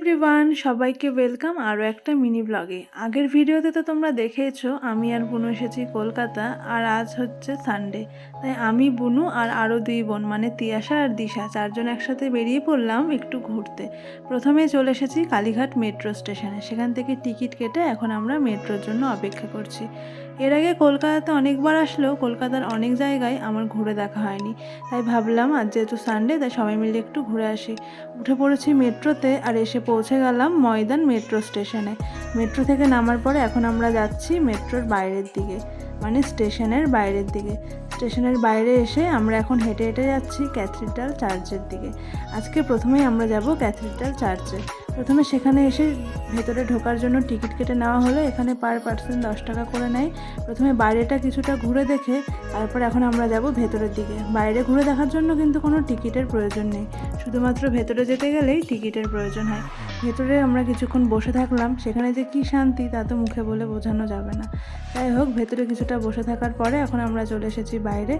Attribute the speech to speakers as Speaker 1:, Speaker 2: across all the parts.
Speaker 1: Everyone, সবাইকে welcome আরও একটা মিনি ব্লগে। আগের ভিডিওতে তো তোমরা দেখেইছো আমি আর বুনু এসেছি কলকাতা, আর আজ হচ্ছে সানডে। তাই আমি, বুনু আর আরও দুই বোন মানে তিয়াশা আর দিশা, চারজন একসাথে বেরিয়ে পড়লাম একটু ঘুরতে। প্রথমে চলে এসেছি কালীঘাট মেট্রো স্টেশনে, সেখান থেকে টিকিট কেটে এখন আমরা মেট্রোর জন্য অপেক্ষা করছি। এর আগে কলকাতাতে অনেকবার আসলেও কলকাতার অনেক জায়গায় আমার ঘুরে দেখা হয়নি, তাই ভাবলাম আজ যেহেতু সানডে তাই সবাই মিলে একটু ঘুরে আসি। উঠে পড়েছি মেট্রোতে আর এসে পৌঁছে গেলাম ময়দান মেট্রো স্টেশনে। মেট্রো থেকে নামার পরে এখন আমরা যাচ্ছি মেট্রোর বাইরের দিকে, মানে স্টেশনের বাইরের দিকে। স্টেশনের বাইরে এসে আমরা এখন হেঁটে হেঁটে যাচ্ছি ক্যাথিড্রাল চার্চের দিকে। আজকে প্রথমেই আমরা যাব ক্যাথিড্রাল চার্চে। প্রথমে সেখানে এসে ভেতরে ঢোকার জন্য টিকিট কেটে নেওয়া হলো। এখানে পার পার্সন 10 টাকা করে নেয়। প্রথমে বাইরেটা কিছুটা ঘুরে দেখে তারপর এখন আমরা যাব ভেতরের দিকে। বাইরে ঘুরে দেখার জন্য কিন্তু কোনো টিকিটের প্রয়োজন নেই, শুধুমাত্র ভেতরে যেতে গেলেই টিকিটের প্রয়োজন হয়। ভেতরে আমরা কিছুক্ষণ বসে থাকলাম, সেখানে যে কী শান্তি তা তো মুখে বলে বোঝানো যাবে না। যাই হোক, ভেতরে কিছুটা বসে থাকার পরে এখন আমরা চলে এসেছি বাইরে।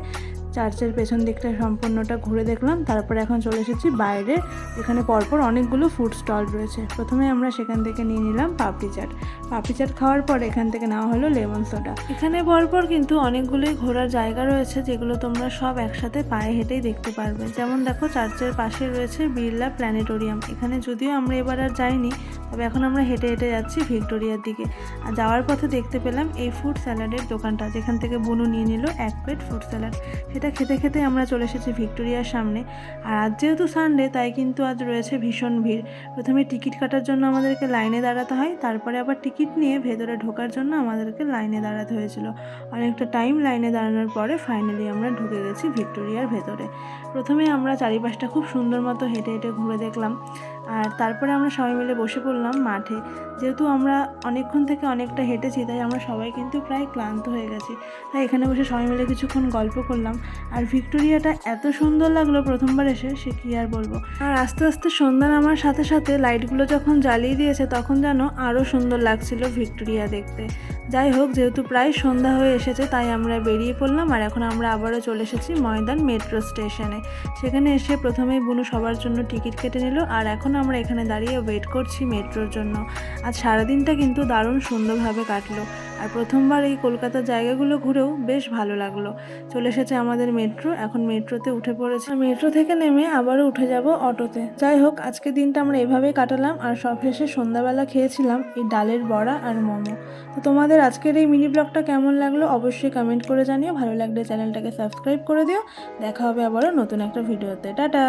Speaker 1: চার্চের পেছন দিকটা সম্পূর্ণটা ঘুরে দেখলাম, তারপরে এখন চলে এসেছি বাইরে, এখানে পরপর অনেকগুলো ফুড স্টল রয়েছে। প্রথমে আমরা সেখান থেকে নিয়ে নিলাম পাপড়ি চাট। পাপড়ি চাট খাওয়ার পর এখান থেকে নেওয়া হলো লেমন সোডা। এখানে পরপর কিন্তু অনেকগুলোই ঘোরার জায়গা রয়েছে, যেগুলো তোমরা সব একসাথে পায়ে হেঁটেই দেখতে পারবে। যেমন দেখো, চার্চের পাশে রয়েছে বিড়লা প্ল্যানেটোরিয়াম। এখানে যদিও আমরা এবার আর যাইনি, তবে এখন আমরা হেঁটে হেঁটে যাচ্ছি ভিক্টোরিয়ার দিকে। আর যাওয়ার পথে দেখতে পেলাম এই ফুড স্যালাডের দোকানটা, যেখান থেকে বুনু নিয়ে নিল 1 প্লেট ফুড স্যালাড। সেটা খেতে খেতে আমরা চলে এসেছি ভিক্টোরিয়ার সামনে। আর আজ যেহেতু সানডে তাই কিন্তু আজ রয়েছে ভীষণ ভিড়। প্রথমে টিকিট কাটার জন্য আমাদেরকে লাইনে দাঁড়াতে হয়, তারপরে আবার টিকিট নিয়ে ভেতরে ঢোকার জন্য আমাদেরকে লাইনে দাঁড়াতে হয়েছিল। অনেকটা টাইম লাইনে দাঁড়ানোর পরে ফাইনালি আমরা ঢুকে গেছি ভিক্টোরিয়ার ভেতরে। প্রথমে আমরা চারিপাশটা খুব সুন্দর মতো হেঁটে হেঁটে ঘুরে দেখলাম, আর তারপরে আমরা সবাই মিলে বসে পড়লাম মাঠে। যেহেতু আমরা অনেকক্ষণ থেকে অনেকটা হেঁটেছি তাই আমরা সবাই কিন্তু প্রায় ক্লান্ত হয়ে গেছি, তাই এখানে বসে সবাই মিলে কিছুক্ষণ গল্প করলাম। আর ভিক্টোরিয়াটা এত সুন্দর লাগলো প্রথমবার এসে, সে কী আর বলবো। আর আস্তে আস্তে সন্ধ্যা নামার সাথে সাথে লাইটগুলো যখন জ্বালিয়ে দিয়েছে তখন যেন আরও সুন্দর লাগছিল ভিক্টোরিয়া দেখতে। যাই হোক, যেহেতু প্রায় সন্ধ্যা হয়ে এসেছে তাই আমরা বেরিয়ে পড়লাম। আর এখন আমরা আবারও চলে এসেছি ময়দান মেট্রো স্টেশনে। সেখানে এসে প্রথমেই বুনু সবার জন্য টিকিট কেটে নিল, আর এখন আমরা এখানে দাঁড়িয়ে ওয়েট করছি মেট্রোর জন্য। আজ সারাদিনটা কিন্তু দারুণ সুন্দরভাবে কাটলো, আর প্রথমবার এই কলকাতার জায়গাগুলো ঘুরেও বেশ ভালো লাগলো। চলে এসেছে আমাদের মেট্রো, এখন মেট্রোতে উঠে পড়েছে। মেট্রো থেকে নেমে আবারও উঠে যাব অটোতে। যাই হোক, আজকে দিনটা আমরা এভাবেই কাটালাম, আর সব শেষে সন্ধ্যাবেলা খেয়েছিলাম এই ডালের বড়া আর মোমো। তো তোমাদের আজকের এই মিনি ব্লগটা কেমন লাগলো অবশ্যই কমেন্ট করে জানিও। ভালো লাগলে চ্যানেলটাকে সাবস্ক্রাইব করে দিও। দেখা হবে আবারও নতুন একটা ভিডিওতে। টাটা।